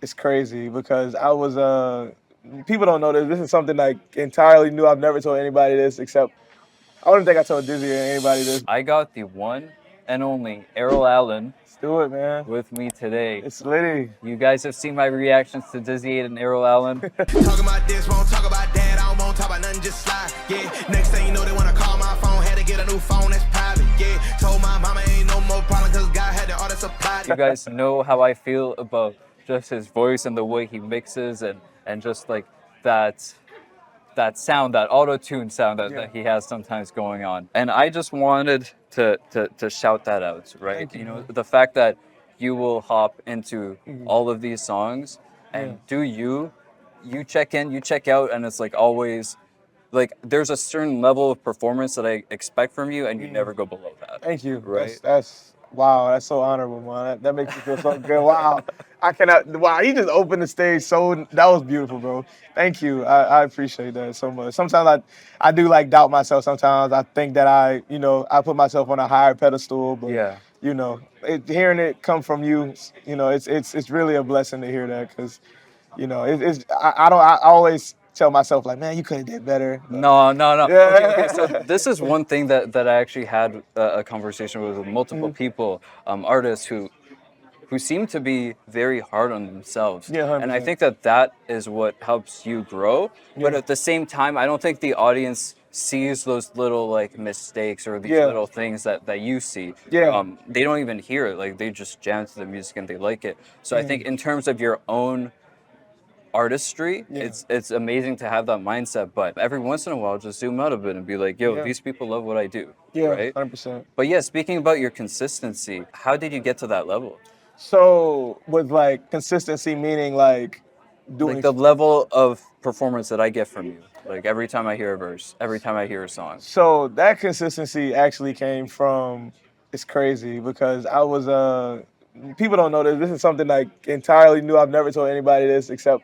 It's crazy because I was people don't know this. This is something like entirely new. I've never told anybody this except I don't think I told Dizzy or anybody this. I got the one and only Errol Allen Let's do it, man. with me today. It's litty. You guys have seen my reactions to DizzyEight and Errol Allen. Talk about this, won't talk about that. I don't want to talk about nothing, just slide. Yeah, next thing you know, they want to call my phone. Had to get a new phone that's private. Yeah, told my mama ain't no more problem because God had the order supplied. You guys know how I feel about just his voice and the way he mixes and just like that sound, that auto-tune sound that he has sometimes going on. And I just wanted to shout that out, right? You know, the fact that you will hop into all of these songs and you check in, you check out, and it's like always like there's a certain level of performance that I expect from you, and you never go below that. Thank you. Right? That's wow. That's so honorable, man. That makes me feel so good. Wow. I cannot. Wow. He just opened the stage so. That was beautiful, bro. Thank you. I appreciate that so much. Sometimes I do like doubt myself. Sometimes I think that I put myself on a higher pedestal. But hearing it come from you, it's really a blessing to hear that because, I always tell myself like, man, you could have did better. No. Yeah. Okay, so this is one thing that I actually had a conversation with multiple people, artists who seem to be very hard on themselves. Yeah, 100%. And I think that is what helps you grow. But at the same time, I don't think the audience sees those little like mistakes or these little things that you see. Yeah. They don't even hear it. Like they just jam to the music and they like it. So I think in terms of your own artistry, it's amazing to have that mindset, but every once in a while just zoom out a bit and be like, yo, these people love what I do. Right? 100%. But yeah, speaking about your consistency, how did you get to that level? So with like consistency meaning like doing Like the level of performance that I get from you, like every time I hear a verse, every time I hear a song. So that consistency actually came from, it's crazy because I was people don't know this. This is something like entirely new. I've never told anybody this except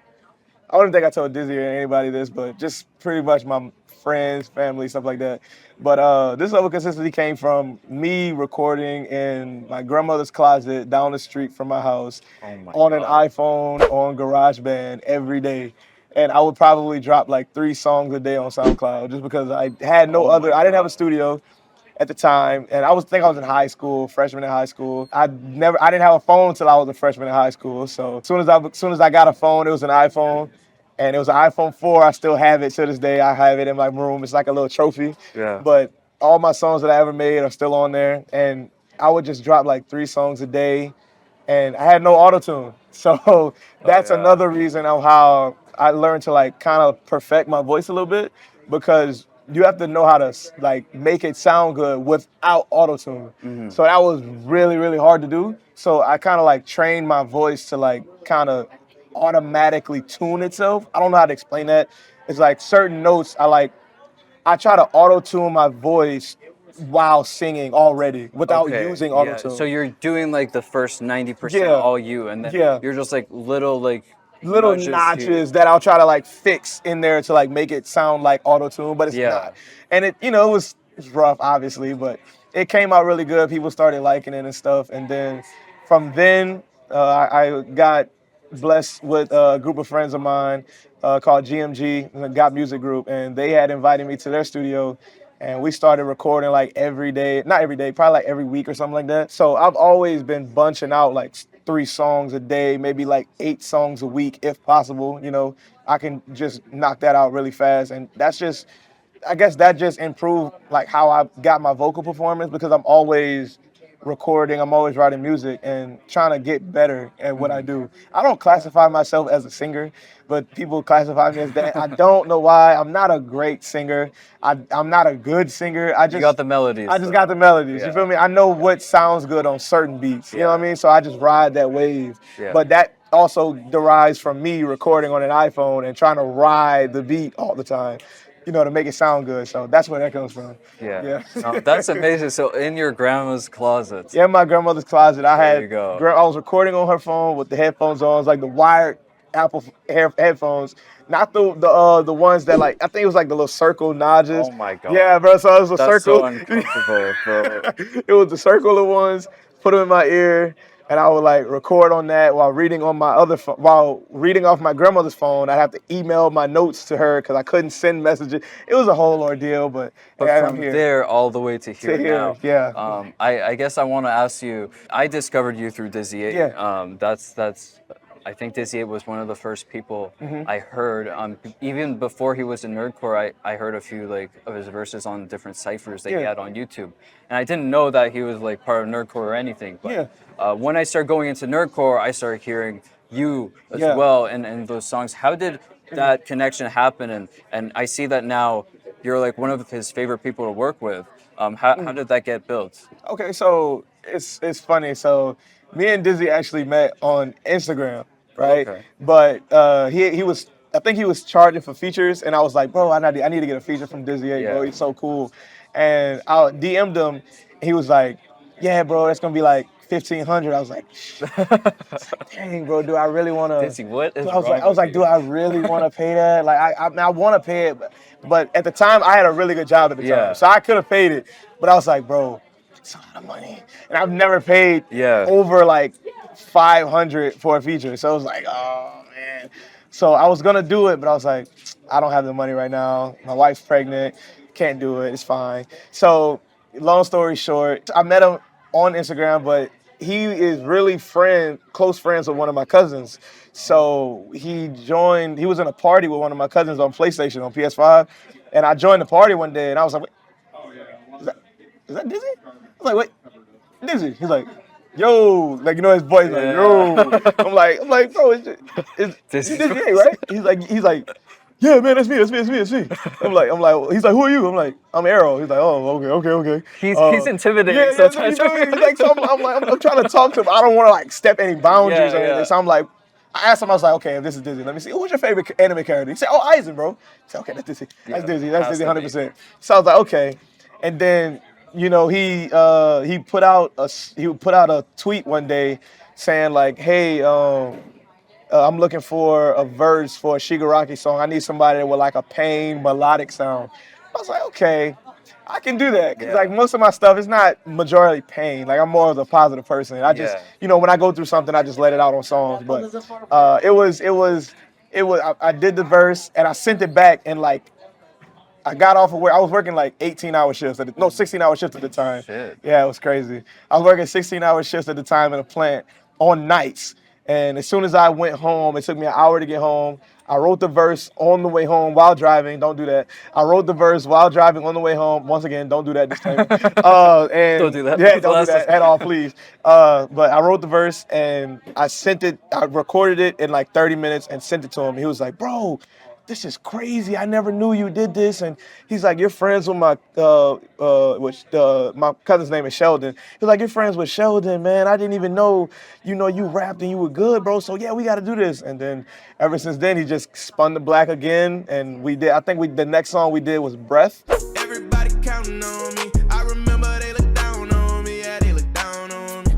I don't think I told Dizzy or anybody this, but just pretty much my friends, family, stuff like that. But this level of consistency came from me recording in my grandmother's closet down the street from my house on an iPhone, on GarageBand every day. And I would probably drop like 3 songs a day on SoundCloud just because I had no other, I didn't have a studio at the time, and I was in high school, freshman in high school. I didn't have a phone until I was a freshman in high school. So as soon as I got a phone, it was an iPhone, and it was an iPhone 4. I still have it to this day. I have it in my room. It's like a little trophy. Yeah. But all my songs that I ever made are still on there, and I would just drop like 3 songs a day, and I had no auto-tune. So that's another reason of how I learned to like kind of perfect my voice a little bit, because you have to know how to like make it sound good without auto-tune. So that was really, really hard to do. So I kind of like trained my voice to like kind of automatically tune itself. I don't know how to explain that. It's like certain notes I try to auto-tune my voice while singing already without using auto-tune. So you're doing like the first 90% all you, and then you're just like little notches that I'll try to like fix in there to like make it sound like auto-tune, but it's not. And it was rough, obviously, but it came out really good. People started liking it and stuff. And then from then, I got blessed with a group of friends of mine called GMG, the Got Music Group, and they had invited me to their studio. And we started recording like every day, not every day, probably like every week or something like that. So I've always been bunching out like 3 songs a day, maybe like 8 songs a week if possible. I can just knock that out really fast. And I guess that just improved like how I got my vocal performance, because I'm always recording, I'm always writing music and trying to get better at what I do. I don't classify myself as a singer, but people classify me as that. I don't know why. I'm not a great singer. I'm not a good singer. You got the melodies. I just got the melodies. You feel me? I know what sounds good on certain beats. You know what I mean? So I just ride that wave. But that also derives from me recording on an iPhone and trying to ride the beat all the time, to make it sound good. So that's where that comes from. Yeah. No, that's amazing. So in your grandma's closet. Yeah, my grandmother's closet. There you go. I was recording on her phone with the headphones on. It's like the wired Apple headphones, not the ones that like, I think it was like the little circle notches. Oh my God. Yeah, bro. So it was a circle. That's so uncomfortable, bro. It was the circular ones. Put them in my ear. and I would like record on that while reading on my other while reading off my grandmother's phone. I'd have to email my notes to her because I couldn't send messages. It was a whole ordeal, but from there all the way to here now. Yeah. I guess I want to ask you. I discovered you through DizzyEight. Yeah. That's. I think DizzyEight was one of the first people I heard. Even before he was in nerdcore, I heard a few like of his verses on different ciphers that he had on YouTube, and I didn't know that he was like part of nerdcore or anything. But when I started going into nerdcore, I started hearing you as well and those songs. How did that connection happen? And I see that now you're like one of his favorite people to work with. How did that get built? Okay, so it's funny. So me and Dizzy actually met on Instagram, right? Okay. But he was, I think he was charging for features, and I was like, bro, I need to get a feature from DizzyEight, bro. He's so cool. And I DM'd him. He was like, yeah, bro, it's gonna be like 1,500. I was like, dang, bro, do I really want to? Dizzy, what is I was like, do I really want to pay that? Like, I want to pay it, but at the time, I had a really good job at the time, so I could have paid it. But I was like, bro, it's a lot of money, and I've never paid over like 500 for a feature. So I was like, oh man. So I was gonna do it, but I was like, I don't have the money right now. My wife's pregnant, can't do it. It's fine. So long story short, I met him on Instagram, but he is really close friends with one of my cousins. So he was in a party with one of my cousins on PlayStation, on PS5. And I joined the party one day and I was like, wait, is that Dizzy? I was like, wait, Dizzy. He's like, yo, like, you know, his voice, like, yo. I'm like, bro, it's Dizzy, right? He's like, yeah, man, that's me. I'm like, he's like, who are you? I'm like, I'm Errol. He's like, oh, okay. He's intimidating. Yeah, he's like, so I'm trying to talk to him. I don't want to like step any boundaries or anything. So I'm like, I asked him, I was like, okay, if this is Dizzy, let me see. Who's your favorite anime character? He said, oh, Aizen, bro. I said, okay, that's Dizzy. That's Dizzy 100%. So I was like, okay. And then, you know, he put out a tweet one day saying like, hey, I'm looking for a verse for a Shigaraki song. I need somebody with like a pain melodic sound. I was like, okay, I can do that. Cause like most of my stuff is not majority pain. Like I'm more of a positive person. I just, you know, when I go through something, I just let it out on songs. But I did the verse and I sent it back and like, I got off of work. I was working like 18-hour shifts. 16-hour shifts at the time. Shit. Yeah, it was crazy. I was working 16-hour shifts at the time in a plant on nights. And as soon as I went home, it took me an hour to get home. I wrote the verse on the way home while driving. Don't do that. I wrote the verse while driving on the way home. Once again, don't do that this time. Don't do that. Yeah, don't do that at all, please. But I wrote the verse and I sent it. I recorded it in like 30 minutes and sent it to him. He was like, bro, this is crazy. I never knew you did this. And he's like, you're friends with my cousin's name is Sheldon. He's like, you're friends with Sheldon, man. I didn't even know, you rapped and you were good, bro. So yeah, we got to do this. And then ever since then, he just spun the black again. And the next song we did was Breath. Everybody counting on me. I remember they looked down on me. Yeah, they looked down on me.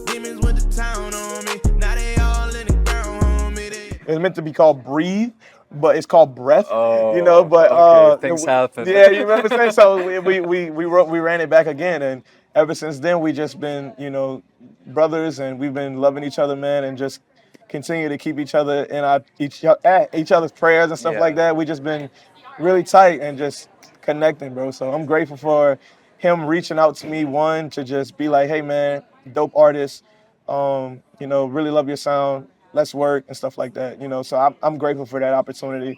Demons went to town on me. Now they all in the ground on me. It's meant to be called Breathe, but it's called Breath. Oh, but okay. Things happen. Yeah, you remember saying? So we ran it back again, and ever since then we just been brothers, and we've been loving each other, man, and just continue to keep each other in each other's prayers and stuff like that. We just been really tight and just connecting, bro. So I'm grateful for him reaching out to me, one, to just be like, hey man, dope artist, really love your sound. Let's work and stuff like that, So I'm grateful for that opportunity.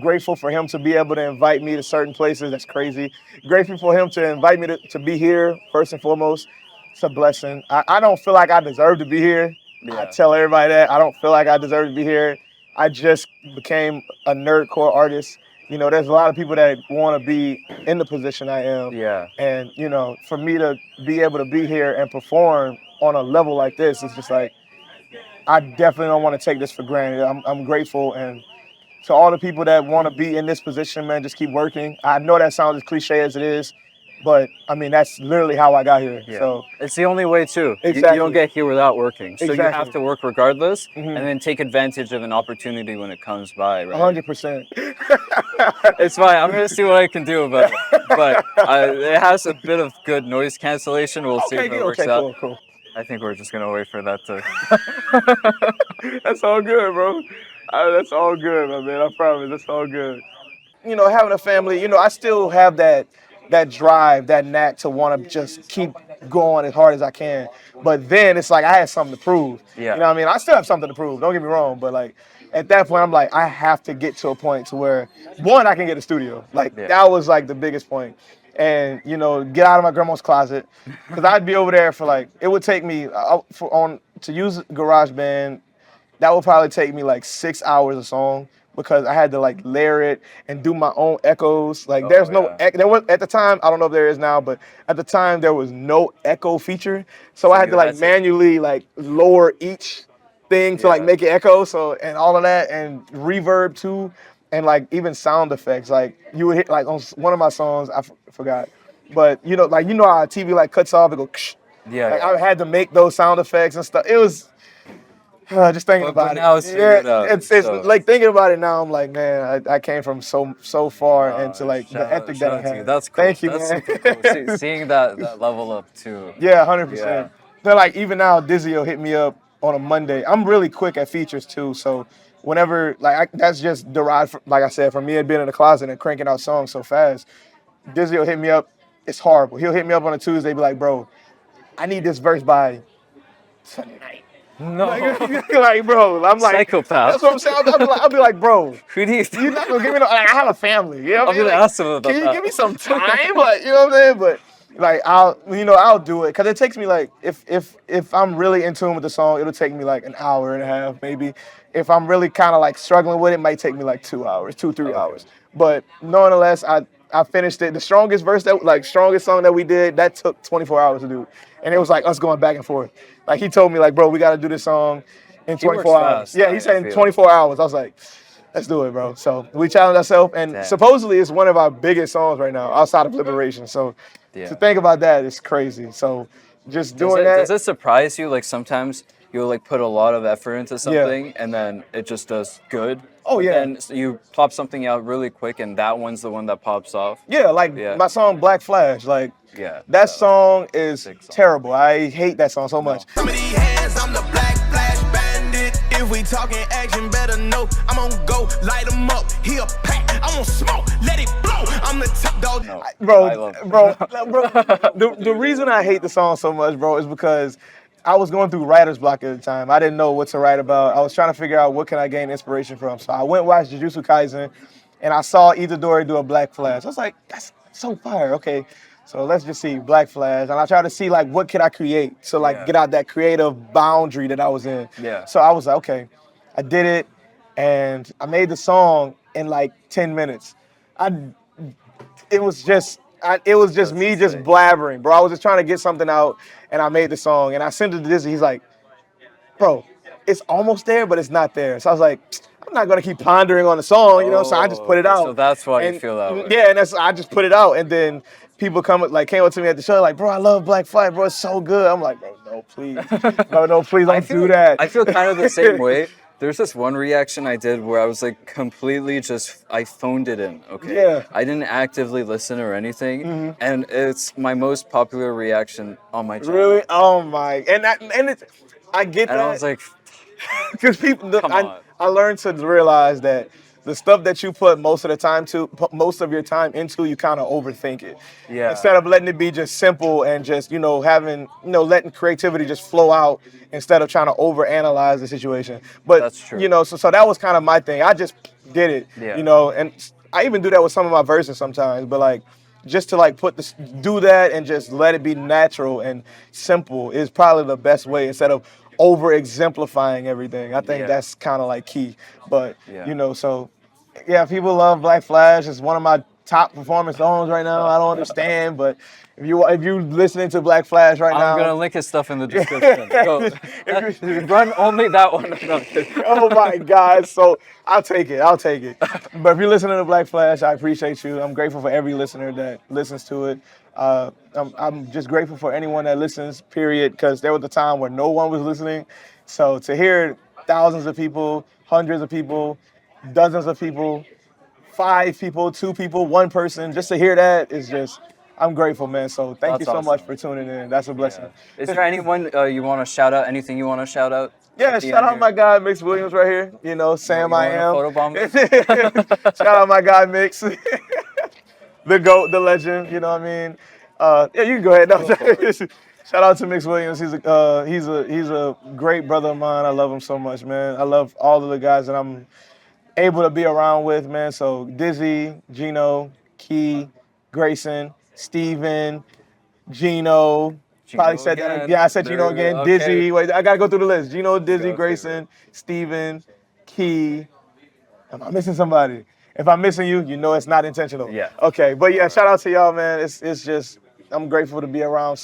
Grateful for him to be able to invite me to certain places. That's crazy. Grateful for him to invite me to be here, first and foremost. It's a blessing. I don't feel like I deserve to be here. Yeah. I tell everybody that. I don't feel like I deserve to be here. I just became a nerdcore artist. There's a lot of people that want to be in the position I am. Yeah. And, for me to be able to be here and perform on a level like this, it's just like, I definitely don't want to take this for granted. I'm grateful, and to all the people that want to be in this position, man, just keep working. I know that sounds as cliche as it is, but I mean that's literally how I got here. Yeah. So it's the only way too. Exactly. You don't get here without working, so exactly. You have to work regardless, and then take advantage of an opportunity when it comes by. Right? 100%. It's fine. I'm gonna see what I can do about it, but it has a bit of good noise cancellation. We'll see if it works out. Cool. I think we're just gonna wait for that to. That's all good, bro. That's all good, my man. I promise. That's all good. You know, having a family, you know, I still have that drive, that knack to want to just keep going as hard as I can. But then it's like I had something to prove. Yeah. You know what I mean? I still have something to prove. Don't get me wrong, but like at that point, I'm like, I have to get to a point to where one, I can get a studio. Like that was like the biggest point. And you know, get out of my grandma's closet, because I'd be over there for like it would take me to use GarageBand. That would probably take me like 6 hours a song, because I had to like layer it and do my own echoes. Like there was at the time, I don't know if there is now, but at the time there was no echo feature. So I had to like manually like lower each thing to like make it echo. So, and all of that, and reverb too, and like even sound effects. Like you would hit like on one of my songs, I forgot. But you know how a TV like cuts off, it go ksh. Like I had to make those sound effects and stuff. It was just thinking about it. Now it's it's like thinking about it now. I'm like, man, I came from so far into like the ethic that I had. That's cool. Thank you, That's man. super cool. Seeing that level up too. Yeah, 100%. So like even now, Dizzy will hit me up on a Monday. I'm really quick at features too, so whenever that's just derived from, like I said, from me being in the closet and cranking out songs so fast. Dizzy will hit me up. It's horrible. He'll hit me up on a Tuesday, be like, bro, I need this verse by tonight. No, like bro, I'm like psychopath. That's what I'm saying. I'll be like, bro, who do you? You're not gonna give me no. Like, I have a family. You know what I'm gonna ask him about that. Can you give me some time? Like, you know what I'm saying? But like, I'll do it, because it takes me like if I'm really in tune with the song, it'll take me like an hour and a half maybe. If I'm really kind of like struggling with it, might take me like 2 hours, 3 hours. But nonetheless, I finished it. The strongest song that we did, that took 24 hours to do. And it was like us going back and forth. Like he told me like, bro, we got to do this song in 24 hours. Fast, yeah, he said in 24 hours. I was like, let's do it, bro. So we challenged ourselves, and supposedly it's one of our biggest songs right now outside of Liberation. So to think about that is crazy. So just doing that. Does it surprise you? Like sometimes you'll like put a lot of effort into something and then it just does good. Oh yeah. And you pop something out really quick, and that one's the one that pops off. Yeah, like my song Black Flash. Like that song is terrible. I hate that song so much. Some of these hands, I'm the Black Flash bandit. If we talking action, better know I'm on go, light them up. He a pack, I'm on smoke, let it blow. I'm the top dog. No, bro. The reason I hate the song so much, bro, is because I was going through writer's block at the time. I didn't know what to write about. I was trying to figure out what can I gain inspiration from. So I went and watched Jujutsu Kaisen, and I saw Itadori do a Black Flash. I was like, that's so fire. Okay, so let's just see Black Flash. And I tried to see like what could I create to like get out that creative boundary that I was in. Yeah. So I was like, okay, I did it, and I made the song in like 10 minutes. It was just me just blabbering, bro. I was just trying to get something out, and I made the song, and I sent it to Dizzy. He's like, bro, it's almost there, but it's not there. So I was like, I'm not gonna keep pondering on the song, you know. So I just put it out. So that's why you feel that way. Yeah, and I just put it out, and then people came up to me at the show like, bro, I love Black Flag, bro, it's so good. I'm like, bro, no, please, no, please don't do that. I feel kind of the same way. There's this one reaction I did where I was like completely I phoned it in, okay? Yeah. I didn't actively listen or anything, and it's my most popular reaction on my channel. Really? Oh my, I get that. And I was like, because I learned to realize that the stuff that you put most of your time into, you kind of overthink it. Yeah. Instead of letting it be just simple and just, letting creativity just flow out instead of trying to overanalyze the situation. But, that's true. So that was kind of my thing. I just did it, Yeah. And I even do that with some of my verses sometimes, but like, just to like do that and just let it be natural and simple is probably the best way instead of over exemplifying everything. I think that's kind of like key. But, so yeah, people love Black Flash. It's one of my top performance songs right now. I don't understand, but if you listening to Black Flash right now, I'm gonna link his stuff in the description. Go. Run only that one. Oh my God! So I'll take it. But if you're listening to Black Flash, I appreciate you. I'm grateful for every listener that listens to it. I'm just grateful for anyone that listens. Period. Because there was a time where no one was listening. So to hear thousands of people, hundreds of people, dozens of people, 5 people, 2 people, 1 person, just to hear that is just I'm grateful, man. So thank you so much awesome. for tuning in. That's a blessing. Yeah. Is there anyone you want to shout out? Anything you want to shout out? Yeah, shout out my guy Mix Williams right here. You know, Sam I am. Shout out my guy Mix. The GOAT, the legend, you know what I mean? Yeah, you can go ahead. No, shout out to Mix Williams. He's a great brother of mine. I love him so much, man. I love all of the guys that I'm able to be around with, man. So Dizzy, Gino, Key, Grayson, Steven, Gino. Probably said again. that. Yeah, I said Gino again. Okay. Dizzy. Wait, I gotta go through the list. Gino, Dizzy, Grayson, Steven, Key. Am I missing somebody? If I'm missing you, you know it's not intentional. Yeah. Okay, but yeah, shout out to y'all, man. It's just I'm grateful to be around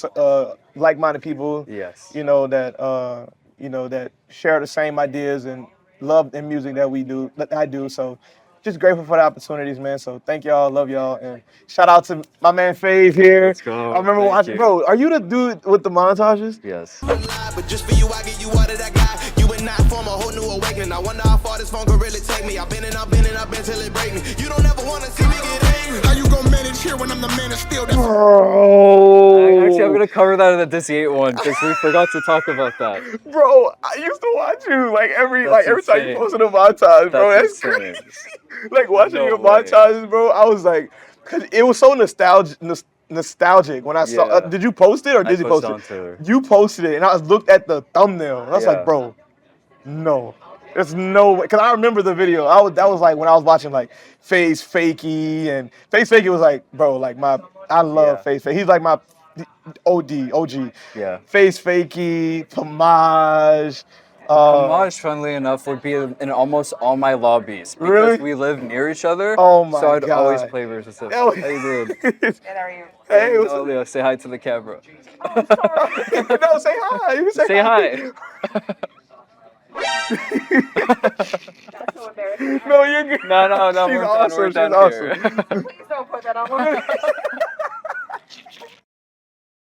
like-minded people. Yes. You know that share the same ideas and love the music that I do. So just grateful for the opportunities, man. So thank y'all, love y'all, and shout out to my man Fayze here. Let's go. I remember watching, bro. Are you the dude with the montages? Yes. But just for you, I give you all that I got. You and I form a whole new awakening. I wonder how far this phone could really take me. I've been till it break me. You don't ever want to see me get angry. How you gonna manage here when I'm the man that's still there? Bro. Actually, I'm gonna cover that in the DizzyEight one because we forgot to talk about that. Bro, I used to watch you every That's time you posted a montage, bro. That's insane. crazy. Like watching No your way. montages, bro. I was like, cause it was so nostalgic when I saw. Yeah. Did you post it or did you post it? You posted it, and I looked at the thumbnail, and I was like, bro, no. There's no way, cause I remember the video. That was like when I was watching like Fayze Fakey, and Fayze Fakey was like, bro, like I love Fayze Fakey. He's like my OG. Yeah. Fayze Fakey, Pomage. Montage, funnily enough, would be in almost all my lobbies because Really? we live near each other. Oh my So I'd God. always play versus him. Oh. Hey, dude. And are you? Hey, No, Leo, say hi to the camera. no, say hi. You can Say hi. That's so embarrassing. No, you're good. No, She's we're awesome. done. We're done She's here. awesome. Please don't put that on.